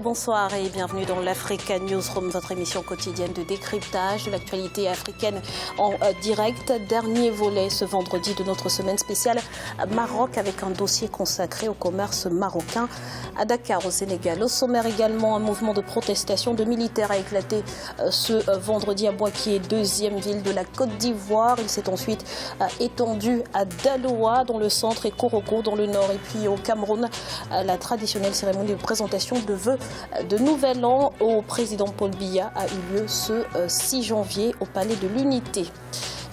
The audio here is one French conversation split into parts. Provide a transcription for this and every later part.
Bonsoir et bienvenue dans l'Africa Newsroom, votre émission quotidienne de décryptage de l'actualité africaine en direct. Dernier volet ce vendredi de notre semaine spéciale Maroc avec un dossier consacré au commerce marocain à Dakar au Sénégal. Au sommaire également, un mouvement de protestation de militaires a éclaté ce vendredi à Boaké, deuxième ville de la Côte d'Ivoire. Il s'est ensuite étendu à Daloa dans le centre et Koroko dans le nord. Et puis au Cameroun, la traditionnelle cérémonie de présentation de vœux de Nouvel An au président Paul Biya a eu lieu ce 6 janvier au Palais de l'Unité.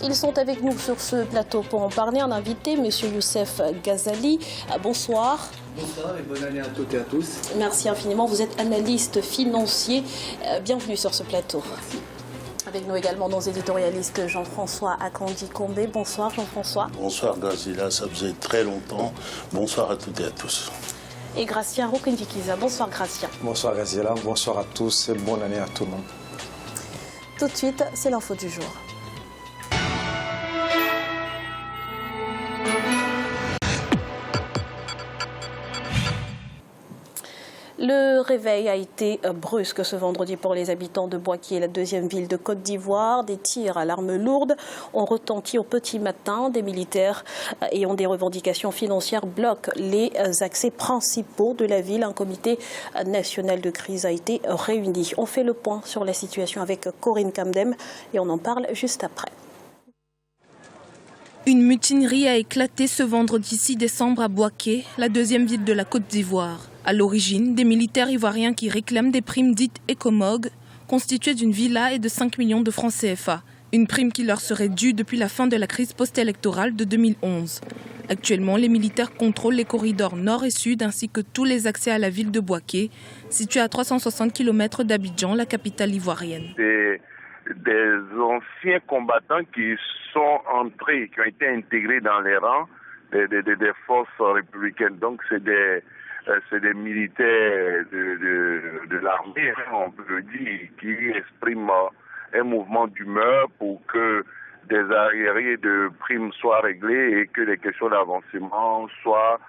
Ils sont avec nous sur ce plateau pour en parler. Un invité, M. Youssef Ghazali. Bonsoir. Bonsoir et bonne année à toutes et à tous. Merci infiniment. Vous êtes analyste financier. Bienvenue sur ce plateau. Merci. Avec nous également nos éditorialistes Jean-François Akandi-Kombe. Bonsoir Jean-François. Bonsoir Gazila, ça faisait très longtemps. Bonsoir à toutes et à tous. Et Gracien Rokendikiza. Bonsoir Gracien. Bonsoir Gazila, bonsoir à tous et bonne année à tout le monde. Tout de suite, c'est l'info du jour. Le réveil a été brusque ce vendredi pour les habitants de Boaké, la deuxième ville de Côte d'Ivoire. Des tirs à l'arme lourde ont retenti au petit matin. Des militaires ayant des revendications financières bloquent les accès principaux de la ville. Un comité national de crise a été réuni. On fait le point sur la situation avec Corinne Kamdem et on en parle juste après. Une mutinerie a éclaté ce vendredi 6 décembre à Boaké, la deuxième ville de la Côte d'Ivoire. À l'origine, des militaires ivoiriens qui réclament des primes dites Ecomog, constituées d'une villa et de 5 millions de francs CFA. Une prime qui leur serait due depuis la fin de la crise post-électorale de 2011. Actuellement, les militaires contrôlent les corridors nord et sud ainsi que tous les accès à la ville de Boaké, située à 360 km d'Abidjan, la capitale ivoirienne. Des anciens combattants qui sont entrés, qui ont été intégrés dans les rangs des forces républicaines. Donc c'est des militaires de l'armée, on peut le dire, qui expriment un mouvement d'humeur pour que des arriérés de primes soient réglés et que les questions d'avancement soient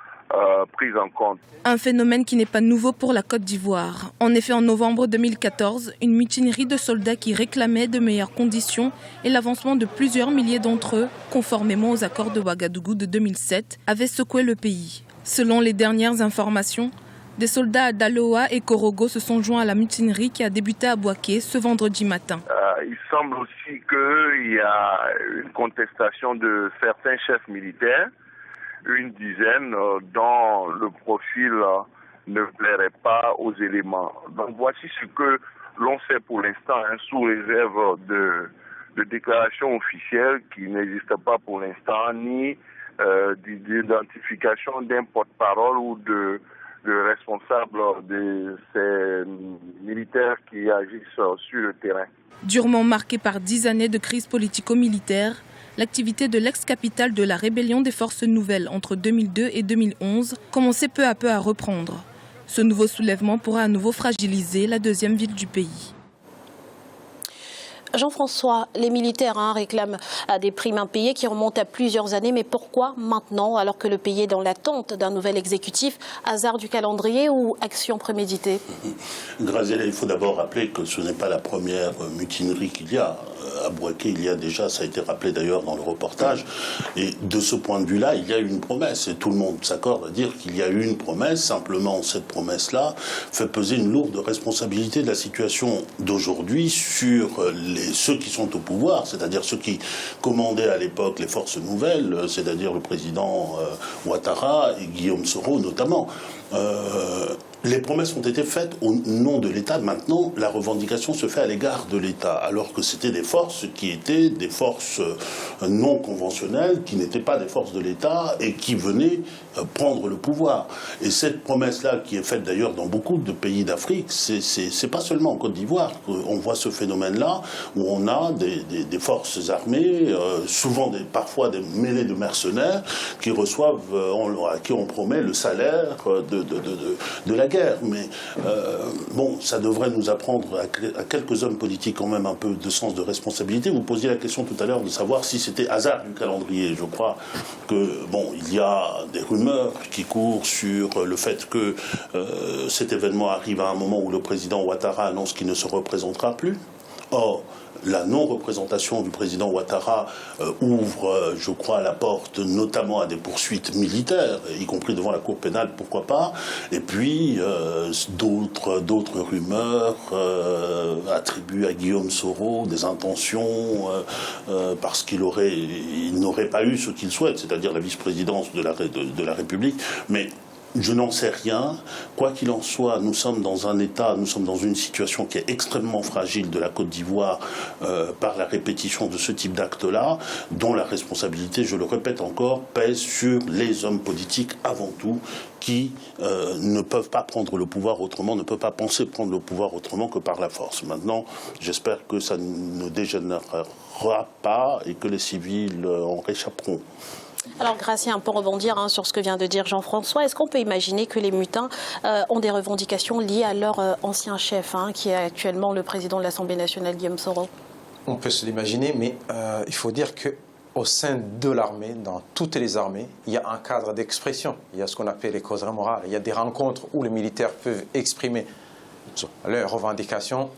prise en compte. Un phénomène qui n'est pas nouveau pour la Côte d'Ivoire. En effet, en novembre 2014, une mutinerie de soldats qui réclamaient de meilleures conditions et l'avancement de plusieurs milliers d'entre eux, conformément aux accords de Ouagadougou de 2007, avait secoué le pays. Selon les dernières informations, des soldats à Daloa et Korogo se sont joints à la mutinerie qui a débuté à Boaké ce vendredi matin. Il semble aussi qu'il y a une contestation de certains chefs militaires, une dizaine dont le profil ne plairait pas aux éléments. Donc voici ce que l'on sait pour l'instant, sous réserve de déclarations officielles qui n'existent pas pour l'instant, ni d'identification d'un porte-parole ou de responsable de ces militaires qui agissent sur le terrain. Durement marquée par 10 années de crise politico-militaire, l'activité de l'ex-capitale de la rébellion des forces nouvelles entre 2002 et 2011 commençait peu à peu à reprendre. Ce nouveau soulèvement pourra à nouveau fragiliser la deuxième ville du pays. Jean-François, les militaires réclament des primes impayées qui remontent à plusieurs années. Mais pourquoi maintenant, alors que le pays est dans l'attente d'un nouvel exécutif? Hasard du calendrier ou action préméditée? Graziella, il faut d'abord rappeler que ce n'est pas la première mutinerie qu'il y a. À Boaké, il y a déjà, ça a été rappelé d'ailleurs dans le reportage, et de ce point de vue-là, il y a une promesse, et tout le monde s'accorde à dire qu'il y a eu une promesse. Simplement, cette promesse-là fait peser une lourde responsabilité de la situation d'aujourd'hui sur ceux qui sont au pouvoir, c'est-à-dire ceux qui commandaient à l'époque les forces nouvelles, c'est-à-dire le président Ouattara et Guillaume Soro notamment. Les promesses ont été faites au nom de l'État. Maintenant, la revendication se fait à l'égard de l'État, alors que c'était des forces qui étaient des forces non conventionnelles, qui n'étaient pas des forces de l'État et qui venaient prendre le pouvoir. Et cette promesse-là, qui est faite d'ailleurs dans beaucoup de pays d'Afrique, c'est pas seulement en Côte d'Ivoire qu'on voit ce phénomène-là, où on a des forces armées, souvent parfois des mêlées de mercenaires, qui reçoivent, à qui on promet le salaire de la guerre. guerre, mais bon, ça devrait nous apprendre à quelques hommes politiques quand même un peu de sens de responsabilité. Vous posiez la question tout à l'heure de savoir si c'était hasard du calendrier. Je crois que, bon, il y a des rumeurs qui courent sur le fait que cet événement arrive à un moment où le président Ouattara annonce qu'il ne se représentera plus. Or, la non-représentation du président Ouattara ouvre, je crois, la porte notamment à des poursuites militaires, y compris devant la Cour pénale, pourquoi pas. Et puis, d'autres rumeurs attribuent à Guillaume Soro des intentions parce qu'il n'aurait pas eu ce qu'il souhaite, c'est-à-dire la vice-présidence de la République. Mais je n'en sais rien. Quoi qu'il en soit, nous sommes dans un état, nous sommes dans une situation qui est extrêmement fragile de la Côte d'Ivoire par la répétition de ce type d'actes-là, dont la responsabilité, je le répète encore, pèse sur les hommes politiques avant tout, qui ne peuvent pas prendre le pouvoir autrement, ne peuvent pas penser prendre le pouvoir autrement que par la force. Maintenant, j'espère que ça ne dégénérera pas et que les civils en réchapperont. Alors Gratien, pour rebondir sur ce que vient de dire Jean-François, est-ce qu'on peut imaginer que les mutins ont des revendications liées à leur ancien chef, qui est actuellement le président de l'Assemblée nationale, Guillaume Soro? On peut se l'imaginer, mais il faut dire qu'au sein de l'armée, dans toutes les armées, il y a un cadre d'expression. Il y a ce qu'on appelle les causeries morales. Il y a des rencontres où les militaires peuvent exprimer leurs revendications.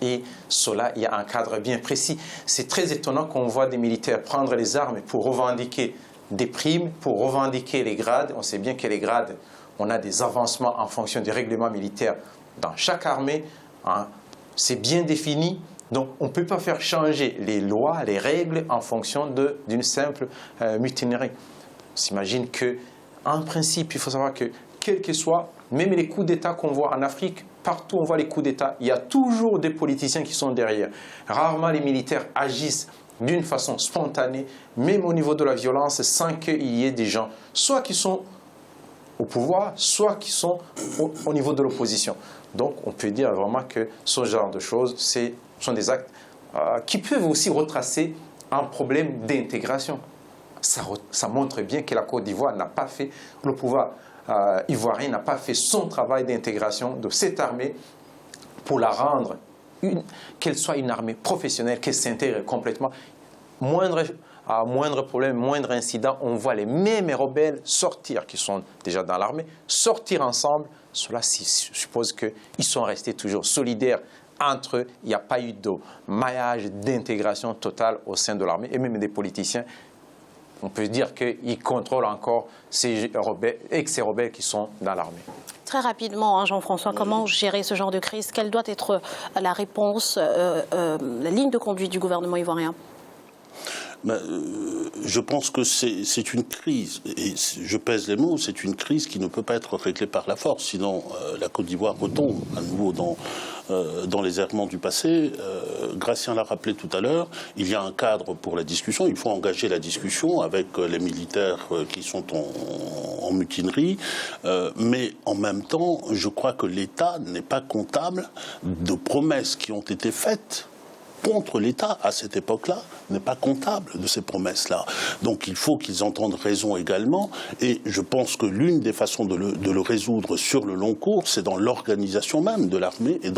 Et cela, il y a un cadre bien précis. C'est très étonnant qu'on voit des militaires prendre les armes pour revendiquer des primes, pour revendiquer les grades. On sait bien que les grades, on a des avancements en fonction du règlement militaire dans chaque armée. C'est bien défini. Donc, on ne peut pas faire changer les lois, les règles en fonction d'une simple mutinerie. On s'imagine qu'en principe, il faut savoir que, quel que soit, même les coups d'État qu'on voit en Afrique, partout où on voit les coups d'État, il y a toujours des politiciens qui sont derrière. Rarement les militaires agissent d'une façon spontanée, même au niveau de la violence, sans qu'il y ait des gens, soit qui sont au pouvoir, soit qui sont au niveau de l'opposition. Donc on peut dire vraiment que ce genre de choses, sont des actes qui peuvent aussi retracer un problème d'intégration. Ça montre bien que la Côte d'Ivoire n'a pas fait, le pouvoir ivoirien n'a pas fait son travail d'intégration de cette armée pour la rendre, qu'elle soit une armée professionnelle, qu'elle s'intègre complètement. Moindre problème, moindre incident, on voit les mêmes rebelles sortir, qui sont déjà dans l'armée, sortir ensemble. Cela suppose qu'ils sont restés toujours solidaires entre eux. Il n'y a pas eu de maillage, d'intégration totale au sein de l'armée, et même des politiciens. On peut dire qu'ils contrôlent encore ces rebelles qui sont dans l'armée. Très rapidement, Jean-François, comment gérer ce genre de crise? Quelle doit être la réponse, la ligne de conduite du gouvernement ivoirien? Je pense que c'est une crise, et je pèse les mots, c'est une crise qui ne peut pas être réglée par la force, sinon la Côte d'Ivoire retombe à nouveau dans les errements du passé. Gratien l'a rappelé tout à l'heure, il y a un cadre pour la discussion, il faut engager la discussion avec les militaires qui sont en mutinerie, mais en même temps, je crois que l'État n'est pas comptable de promesses qui ont été faites contre l'État, à cette époque-là, n'est pas comptable de ces promesses-là. Donc il faut qu'ils entendent raison également, et je pense que l'une des façons de le résoudre sur le long cours, c'est dans l'organisation même de l'armée, et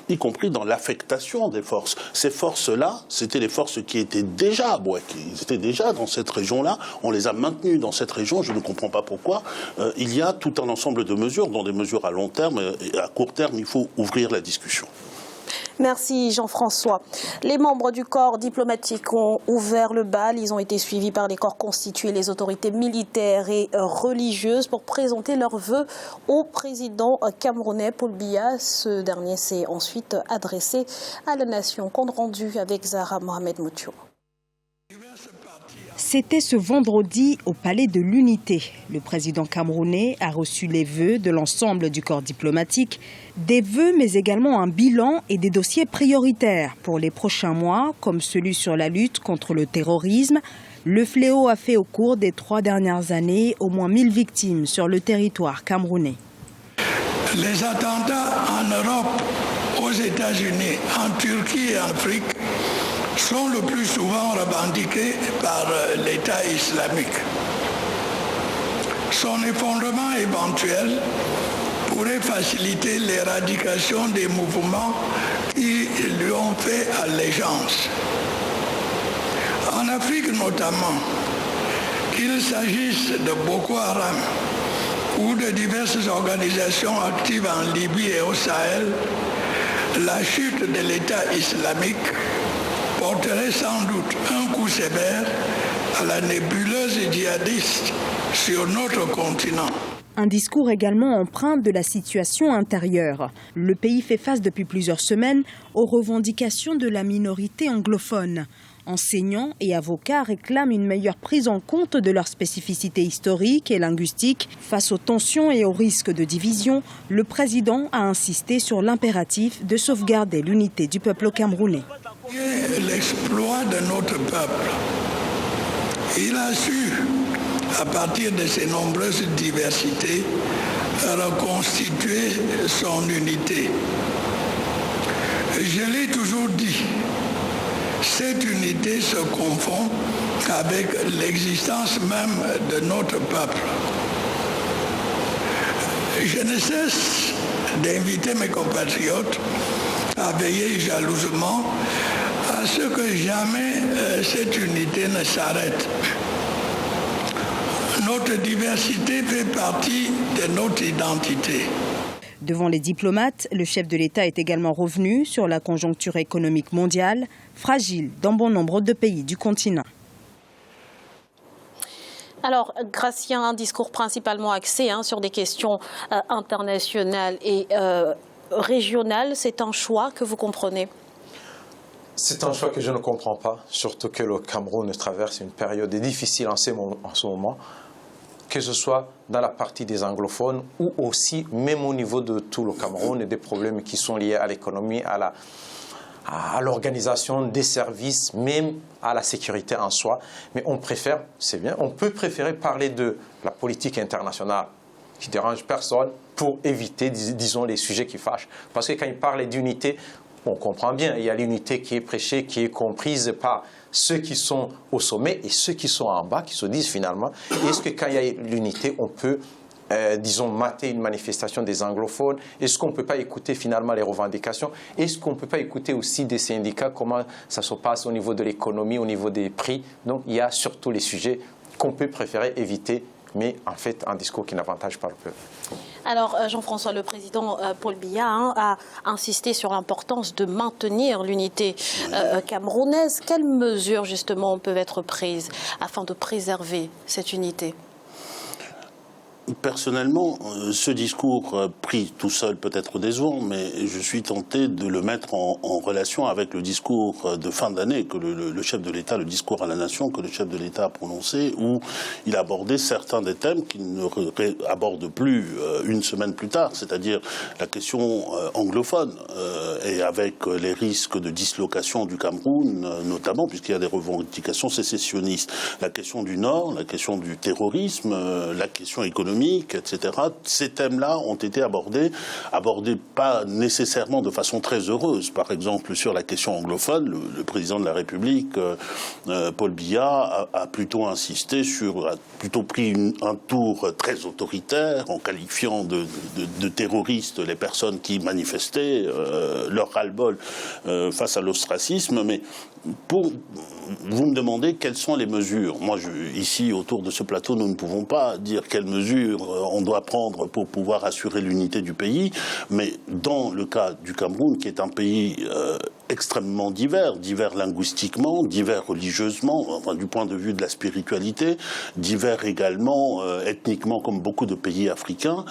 y compris dans l'affectation des forces. Ces forces-là, c'était les forces qui étaient déjà à Bouaké, ils étaient déjà dans cette région-là, on les a maintenues dans cette région, je ne comprends pas pourquoi. Il y a tout un ensemble de mesures, dont des mesures à long terme, et à court terme, il faut ouvrir la discussion. Merci Jean-François. Les membres du corps diplomatique ont ouvert le bal. Ils ont été suivis par les corps constitués, les autorités militaires et religieuses pour présenter leurs vœux au président camerounais Paul Biya. Ce dernier s'est ensuite adressé à la nation. Compte rendu avec Zahra Mohamed Moutio. C'était ce vendredi au Palais de l'Unité. Le président camerounais a reçu les vœux de l'ensemble du corps diplomatique, des vœux mais également un bilan et des dossiers prioritaires pour les prochains mois, comme celui sur la lutte contre le terrorisme. Le fléau a fait au cours des 3 dernières années au moins 1000 victimes sur le territoire camerounais. Les attentats en Europe, aux États-Unis, en Turquie et en Afrique sont le plus souvent revendiqués par l'État islamique. Son effondrement éventuel pourrait faciliter l'éradication des mouvements qui lui ont fait allégeance. En Afrique notamment, qu'il s'agisse de Boko Haram ou de diverses organisations actives en Libye et au Sahel, la chute de l'État islamique porterait sans doute un coup sévère à la nébuleuse djihadiste sur notre continent. Un discours également empreint de la situation intérieure. Le pays fait face depuis plusieurs semaines aux revendications de la minorité anglophone. Enseignants et avocats réclament une meilleure prise en compte de leurs spécificités historiques et linguistiques. Face aux tensions et aux risques de division, le président a insisté sur l'impératif de sauvegarder l'unité du peuple camerounais. L'exploit de notre peuple, il a su, à partir de ses nombreuses diversités, reconstituer son unité. Je l'ai toujours dit, cette unité se confond avec l'existence même de notre peuple. Je ne cesse d'inviter mes compatriotes à veiller jalousement à ce que jamais cette unité ne s'arrête. Notre diversité fait partie de notre identité. Devant les diplomates, le chef de l'État est également revenu sur la conjoncture économique mondiale, fragile dans bon nombre de pays du continent. Alors, Gratien, un discours principalement axé sur des questions internationales et régionales, c'est un choix que vous comprenez? C'est un choix que je ne comprends pas, surtout que le Cameroun traverse une période difficile en ce moment, que ce soit dans la partie des anglophones ou aussi, même au niveau de tout le Cameroun, des problèmes qui sont liés à l'économie, à l'organisation des services, même à la sécurité en soi. Mais on préfère, c'est bien, on peut préférer parler de la politique internationale qui dérange personne pour éviter, disons, les sujets qui fâchent. Parce que quand il parle d'unité, on comprend bien, il y a l'unité qui est prêchée, qui est comprise par ceux qui sont au sommet et ceux qui sont en bas, qui se disent finalement, est-ce que quand il y a l'unité, on peut, disons, mater une manifestation des anglophones? Est-ce qu'on ne peut pas écouter finalement les revendications? Est-ce qu'on ne peut pas écouter aussi des syndicats, comment ça se passe au niveau de l'économie, au niveau des prix? Donc il y a surtout les sujets qu'on peut préférer éviter, mais en fait un discours qui n'avantage pas le peuple. Alors Jean-François, le président Paul Biya a insisté sur l'importance de maintenir l'unité camerounaise. Quelles mesures justement peuvent être prises afin de préserver cette unité? Personnellement, ce discours pris tout seul peut être décevant, mais je suis tenté de le mettre en relation avec le discours de fin d'année que le chef de l'État, le discours à la nation que le chef de l'État a prononcé, où il a abordé certains des thèmes qu'il ne aborde plus une semaine plus tard, c'est-à-dire la question anglophone, et avec les risques de dislocation du Cameroun, notamment, puisqu'il y a des revendications sécessionnistes. La question du Nord, la question du terrorisme, la question économique, etc. Ces thèmes-là ont été abordés pas nécessairement de façon très heureuse. Par exemple, sur la question anglophone, le président de la République, Paul Biya, a plutôt insisté a plutôt pris un tour très autoritaire en qualifiant de terroristes les personnes qui manifestaient leur ras-le-bol face à l'ostracisme. Mais vous me demandez quelles sont les mesures. Moi, ici, autour de ce plateau, nous ne pouvons pas dire quelles mesures on doit prendre pour pouvoir assurer l'unité du pays. Mais dans le cas du Cameroun, qui est un pays extrêmement divers linguistiquement, divers religieusement, enfin, du point de vue de la spiritualité, divers également ethniquement, comme beaucoup de pays africains,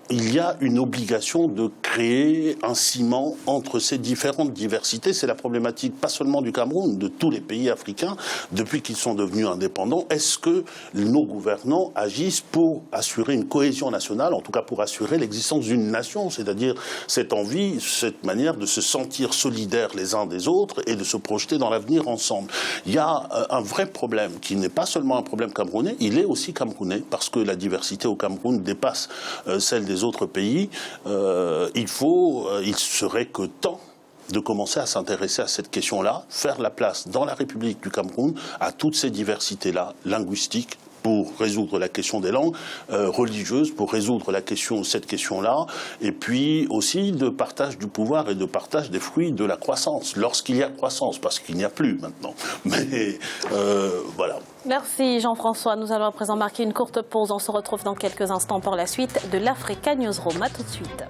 il y a une obligation de créer un ciment entre ces différentes diversités. C'est la problématique pas seulement du Cameroun, de tous les pays africains, depuis qu'ils sont devenus indépendants. Est-ce que nos gouvernants agissent pour assurer une cohésion nationale, en tout cas pour assurer l'existence d'une nation, c'est-à-dire cette envie, cette manière de se sentir solidaires les uns des autres et de se projeter dans l'avenir ensemble. Il y a un vrai problème qui n'est pas seulement un problème camerounais, il est aussi camerounais, parce que la diversité au Cameroun dépasse celle des autres pays. Il serait que temps de commencer à s'intéresser à cette question-là, faire la place dans la République du Cameroun à toutes ces diversités-là, linguistiques, pour résoudre la question des langues, religieuses pour résoudre cette question-là, et puis aussi de partage du pouvoir et de partage des fruits de la croissance, lorsqu'il y a croissance, parce qu'il n'y a plus maintenant. Mais voilà. Merci Jean-François. Nous allons à présent marquer une courte pause. On se retrouve dans quelques instants pour la suite de l'Africa Newsroom. À tout de suite.